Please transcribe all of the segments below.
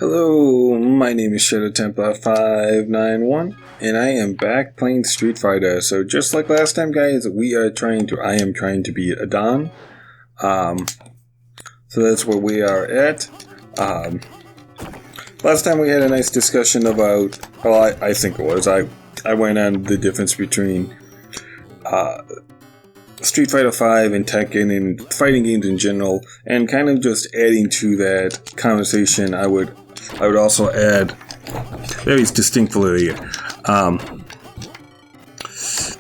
Hello, my name is ShadowTemplar591, and I am back playing Street Fighter. So just like last time, guys, I am trying to beat Adon. So that's where we are at. Last time we had a nice discussion about, well, I think it was, I went on the difference between Street Fighter V and Tekken and fighting games in general, and kind of just adding to that conversation, I would also add very distinctly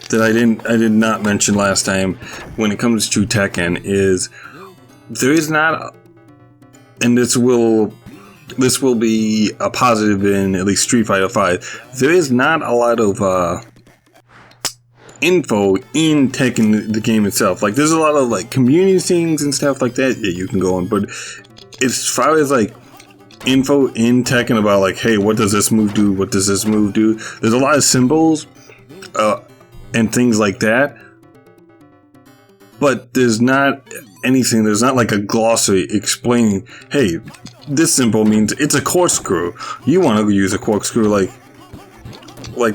that I did not mention last time when it comes to Tekken is there is not, and this will be a positive in at least Street Fighter V. There is not a lot of info in Tekken, the game itself. Like, there's a lot of like community things and stuff like that you can go on, but as far as like info in Tekken about like, hey, what does this move do? What does this move do? There's a lot of symbols and things like that, but there's not anything. There's not like a glossary explaining, hey, this symbol means it's a corkscrew. You want to use a corkscrew like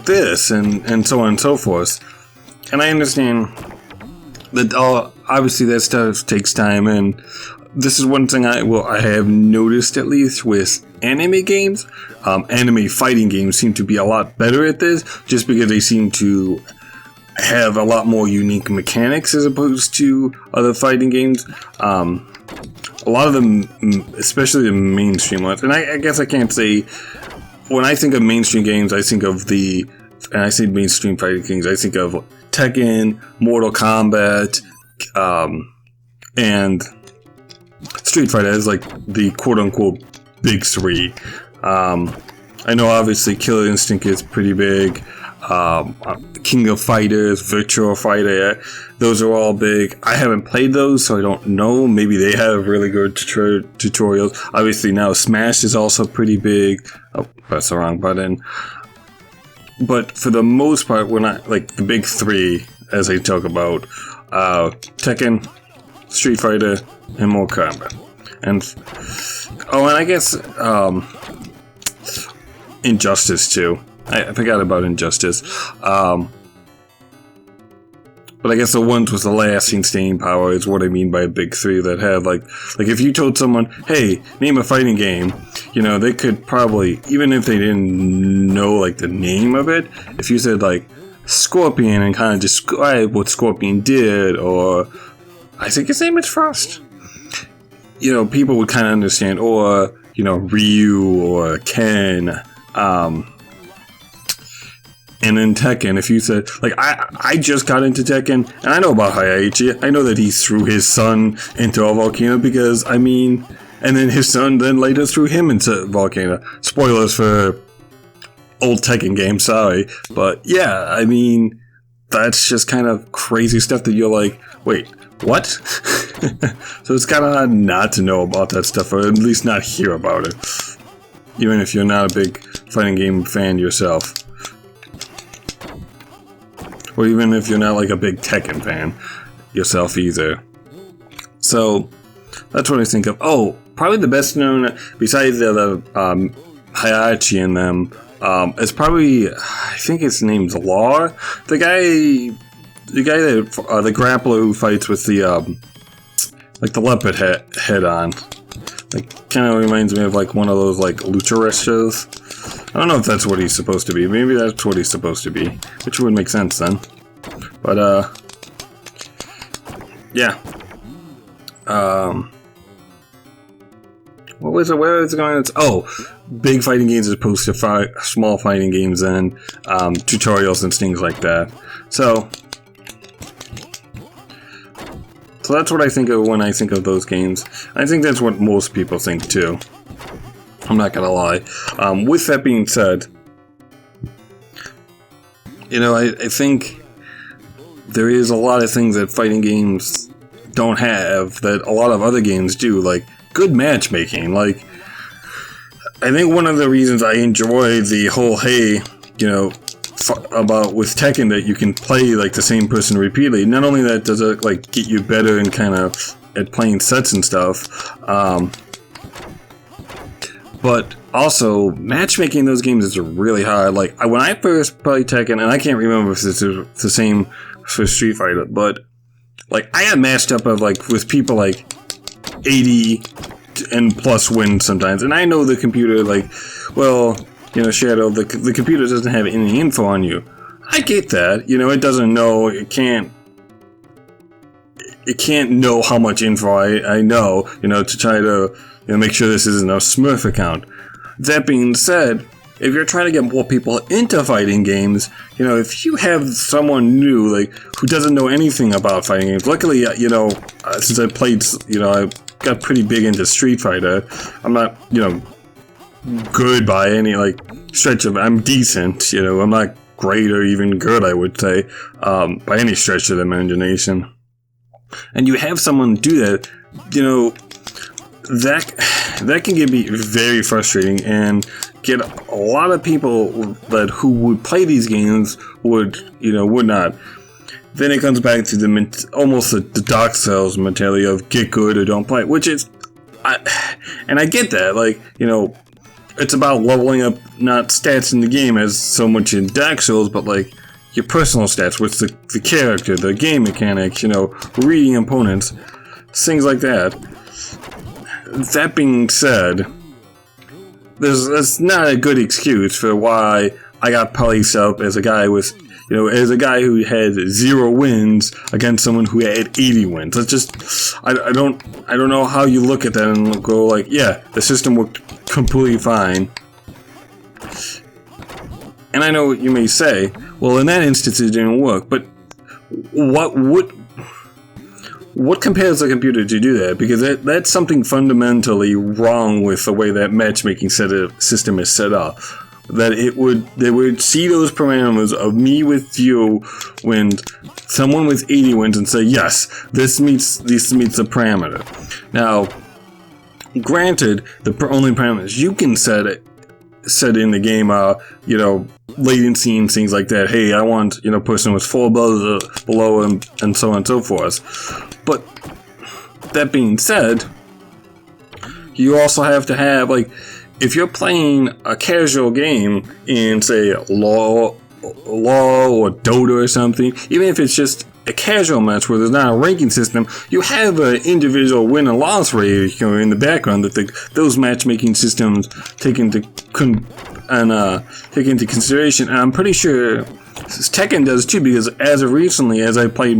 this, and so on and so forth. And I understand that obviously that stuff takes time, and this is one thing I have noticed, at least with anime games. Anime fighting games seem to be a lot better at this, just because they seem to have a lot more unique mechanics as opposed to other fighting games. A lot of them, especially the mainstream ones, and I guess I can't say, when I think of mainstream games, I think of and I say mainstream fighting games, I think of Tekken, Mortal Kombat, and Street Fighter as like the quote-unquote big three. I know obviously Killer Instinct is pretty big. King of Fighters, Virtual Fighter, those are all big. I haven't played those, so I don't know. Maybe they have really good tutorials. Obviously now Smash is also pretty big. Oh, press the wrong button. But for the most part, we're not like the big three, as I talk about, Tekken, Street Fighter, and Mortal Kombat. And I guess Injustice too. I forgot about Injustice. But I guess the ones with the lasting staying power is what I mean by big three, that have like if you told someone, hey, name a fighting game, they could probably, even if they didn't know like the name of it, if you said like Scorpion and kind of describe what Scorpion did, or I think his name is Frost, people would kind of understand, or Ryu or Ken. And in Tekken, if you said, like, I just got into Tekken, and I know about Hayaichi. I know that he threw his son into a volcano because, and then his son then later threw him into a volcano. Spoilers for old Tekken games, sorry. But yeah, that's just kind of crazy stuff that you're like, wait, what? So it's kind of hard not to know about that stuff, or at least not hear about it. Even if you're not a big fighting game fan yourself. Or even if you're not like a big Tekken fan yourself either. So that's what I think of. Oh, probably the best known, besides the other Hayachi and them, is probably, I think his name's Law. The guy that the grappler who fights with the like the leopard head on. Like, kind of reminds me of like one of those like lucha wrestlers. I don't know if that's what he's supposed to be. Maybe that's what he's supposed to be, which would make sense then. But yeah. What was it? Where is it going? Big fighting games as opposed to small fighting games and tutorials and things like that. So that's what I think of when I think of those games. I think that's what most people think too. I'm not gonna lie. With that being said, I think there is a lot of things that fighting games don't have that a lot of other games do, like good matchmaking. Like, I think one of the reasons I enjoy the whole, hey, about with Tekken, that you can play like the same person repeatedly. Not only that does it like get you better and kind of at playing sets and stuff, But also, matchmaking in those games is really hard. Like, when I first played Tekken, and I can't remember if it's the same for Street Fighter, but, like, I got matched up with people, 80 and plus wins sometimes. And I know the computer, Shadow, the computer doesn't have any info on you. I get that. It doesn't know, it can't know how much info I know, to try to make sure this isn't a Smurf account. That being said, if you're trying to get more people into fighting games, if you have someone new, who doesn't know anything about fighting games, luckily, since I played, I got pretty big into Street Fighter. I'm not, good by any, stretch of, I'm decent, I'm not great or even good, I would say, by any stretch of the imagination. And you have someone do that, that can be very frustrating and get a lot of people who would play these games would not. Then it comes back to almost the Dark Souls mentality of get good or don't play, which is, and I get that, it's about leveling up not stats in the game as so much in Dark Souls, but your personal stats with the character, the game mechanics, reading opponents, things like that. That being said, that's not a good excuse for why I got placed up as a guy with, as a guy who had 0 wins against someone who had 80 wins. That's just, I don't know how you look at that and go yeah, the system worked completely fine. And I know what you may say, well, in that instance it didn't work, but what compels the computer to do that? Because that's something fundamentally wrong with the way that matchmaking system is set up. That they would see those parameters of me with you when someone with 80 wins and say, yes, this meets the parameter. Now, granted, the only parameters you can set in the game are, latency and things like that. Hey, I want, person with 4 below and so on and so forth. But that being said, you also have to have, if you're playing a casual game in, say, LoL or Dota or something, even if it's just a casual match where there's not a ranking system, you have an individual win and loss rate in the background that those matchmaking systems take into consideration. And I'm pretty sure Tekken does too, because as of recently, as I played,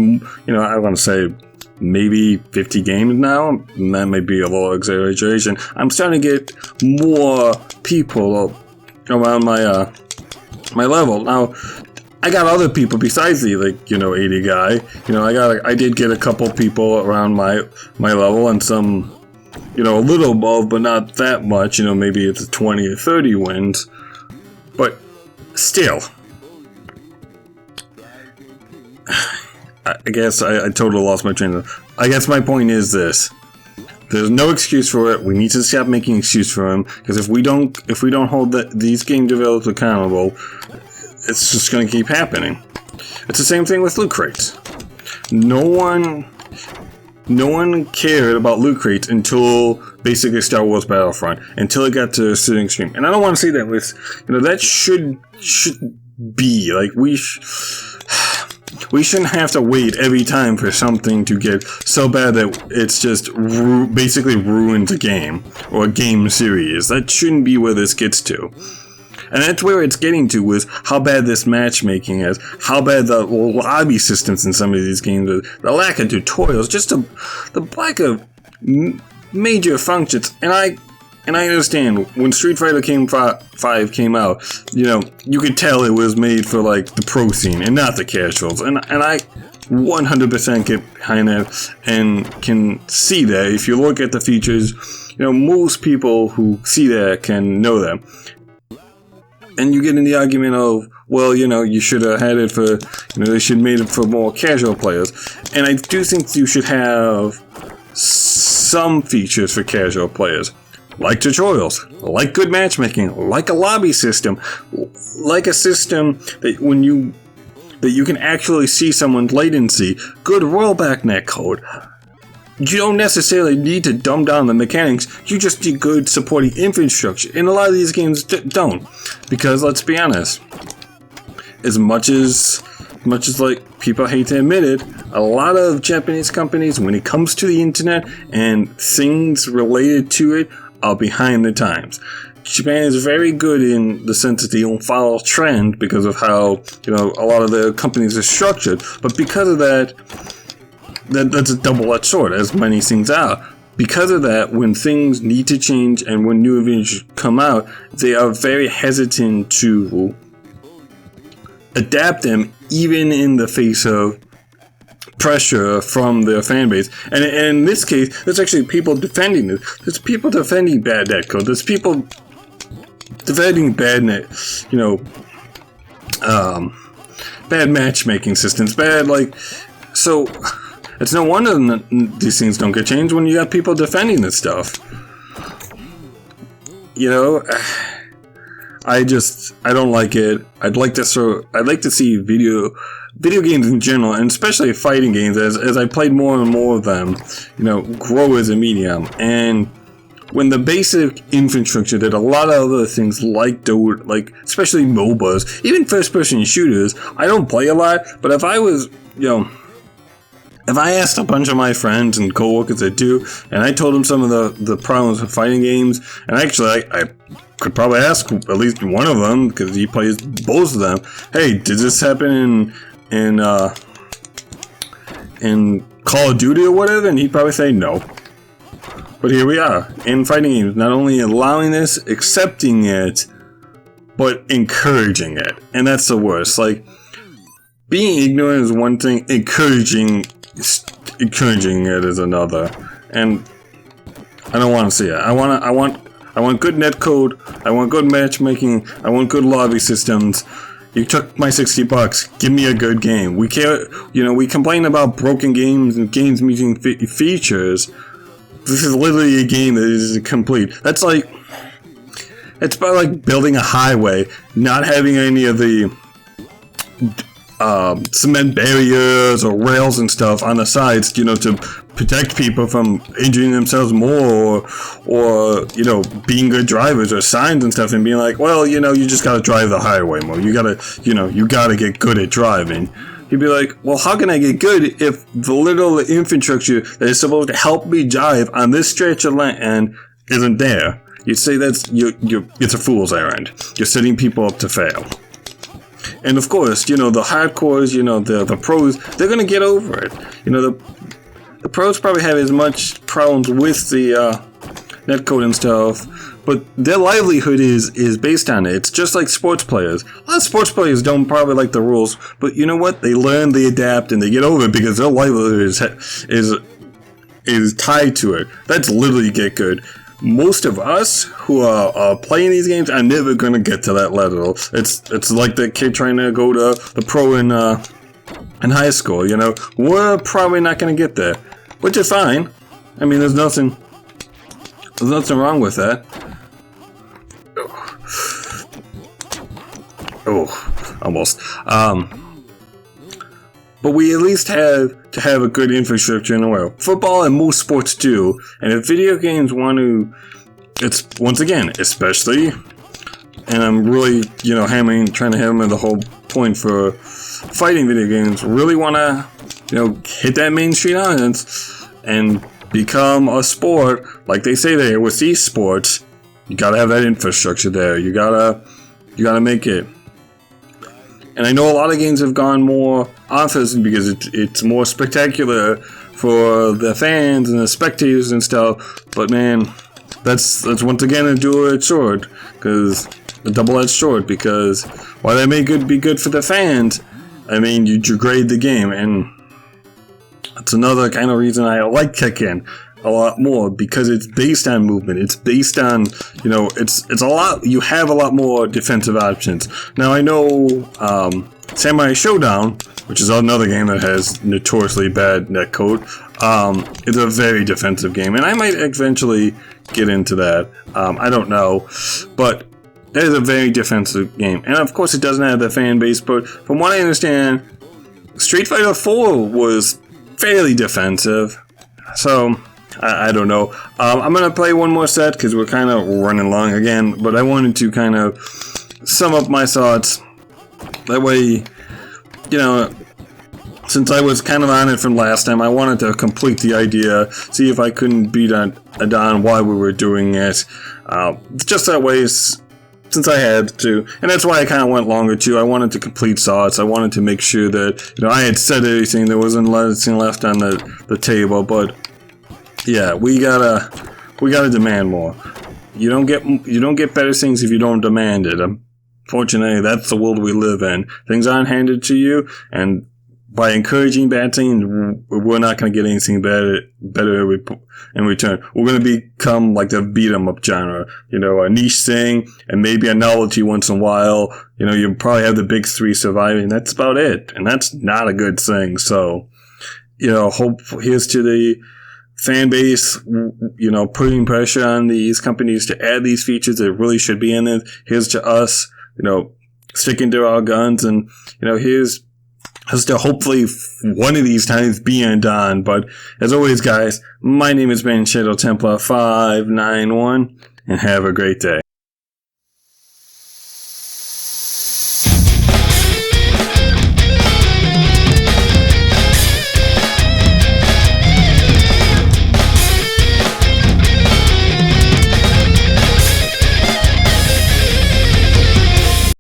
I want to say maybe 50 games now, and that may be a little exaggeration, I'm starting to get more people around my level. Now, I got other people besides the 80 guy. I did get a couple people around my level and some, a little above, but not that much. Maybe it's 20 or 30 wins, but still. I guess I totally lost my train of thought. I guess my point is this: there's no excuse for it. We need to stop making excuses for them, because if we don't hold these game developers accountable, it's just going to keep happening. It's the same thing with loot crates. No one cared about loot crates until basically Star Wars Battlefront, until it got to a certain extreme. And I don't want to say that with, that should be we shouldn't have to wait every time for something to get so bad that it's just basically ruins a game or a game series. That shouldn't be where this gets to. And that's where it's getting to, is how bad this matchmaking is, how bad the lobby systems in some of these games are, the lack of tutorials, just the lack of major functions. And I understand, when Street Fighter 5 came out, you could tell it was made for, the pro scene and not the casuals. And I 100% get behind that and can see that. If you look at the features, most people who see that can know them. And you get in the argument of, well, you should have had it for, they should have made it for more casual players. And I do think you should have some features for casual players. Like tutorials, like good matchmaking, like a lobby system, like a system that you can actually see someone's latency, good rollback netcode. you don't necessarily need to dumb down the mechanics. You just need good supporting infrastructure. And a lot of these games don't. Because let's be honest, as much as like people hate to admit it, a lot of Japanese companies, when it comes to the internet and things related to it, are behind the times. Japan is very good in the sense that they don't follow trend because of how, you know, a lot of the companies are structured. But because of that, that's a double-edged sword, as many things are. Because of that, when things need to change and when new inventions come out, they are very hesitant to adapt them, even in the face of pressure from their fan base. And in this case, there's actually people defending this. There's people defending bad netcode. There's people defending bad bad matchmaking systems. So it's no wonder these things don't get changed when you have people defending this stuff. You know, I don't like it. I'd like to see video games in general, and especially fighting games, as I played more and more of them, you know, grow as a medium. And when the basic infrastructure that a lot of other things like especially MOBAs, even first-person shooters, I don't play a lot, but if I was, you know, if I asked a bunch of my friends and coworkers that do, and I told them some of the problems with fighting games, and actually I could probably ask at least one of them, because he plays both of them, hey, did this happen in Call of Duty or whatever? And he'd probably say no. But here we are, in fighting games, not only allowing this, accepting it, but encouraging it. And that's the worst. Like, being ignorant is one thing, encouraging it is another. And I don't want to see it. I want good netcode, I want good matchmaking, I want good lobby systems. You took my $60, give me a good game. We can't, you know, we complain about broken games and games meeting features. This is literally a game that is complete. It's about like building a highway, not having any of the cement barriers or rails and stuff on the sides, you know, to protect people from injuring themselves more, or you know, being good drivers, or signs and stuff, and being like, well, you know, you just gotta drive the highway more. You gotta get good at driving. You'd be like, well, how can I get good if the little infrastructure that is supposed to help me drive on this stretch of land isn't there? You'd say it's a fool's errand. You're setting people up to fail. And of course, you know, the hardcores, you know, the pros, they're gonna get over it. You know, the pros probably have as much problems with the netcode and stuff, but their livelihood is based on it. It's just like sports players. A lot of sports players don't probably like the rules, but you know what? They learn, they adapt, and they get over it because their livelihood is tied to it. That's literally get good. Most of us who are playing these games are never gonna get to that level. It's like the kid trying to go to the pro in high school. You know, we're probably not gonna get there, which is fine. I mean, there's nothing wrong with that. Oh, almost. But we at least have to have a good infrastructure in the world. Football and most sports do. And if video games want to, it's, once again, especially, and I'm really, you know, trying to hammer the whole point for fighting video games, really want to, you know, hit that mainstream audience and become a sport, like they say there with esports. You gotta have that infrastructure there. You gotta make it. And I know a lot of games have gone more offensive because it's more spectacular for the fans and the spectators and stuff. But man, that's once again a double-edged sword, because while that may be good for the fans, I mean, you degrade the game, and that's another kind of reason I like Tekken a lot more, because it's based on movement. It's based on, you know, it's a lot. You have a lot more defensive options. Now I know Samurai Showdown, which is another game that has notoriously bad netcode, is a very defensive game, and I might eventually get into that. I don't know, but it is a very defensive game, and of course it doesn't have the fan base. But from what I understand, Street Fighter 4 was fairly defensive. So, I don't know. I'm going to play one more set because we're kind of running long again, but I wanted to kind of sum up my thoughts. That way, you know, since I was kind of on it from last time, I wanted to complete the idea, see if I couldn't beat Adon while we were doing it. Just that way, since I had to. And that's why I kind of went longer too. I wanted to complete thoughts. I wanted to make sure that, you know, I had said everything. There wasn't anything left on the table. But yeah, we gotta demand more. You don't get better things if you don't demand it. Unfortunately, that's the world we live in. Things aren't handed to you, and by encouraging bad things, we're not going to get anything better in return. We're going to become like the beat 'em up genre, you know, a niche thing, and maybe a novelty once in a while. You know, you probably have the big three surviving. That's about it, and that's not a good thing. So, you know, here's to the fan base, you know, putting pressure on these companies to add these features that really should be in it. Here's to us, you know, sticking to our guns, and you know, here's to hopefully one of these times be undone. But as always, guys, my name has been Shadow Templar 591, and have a great day.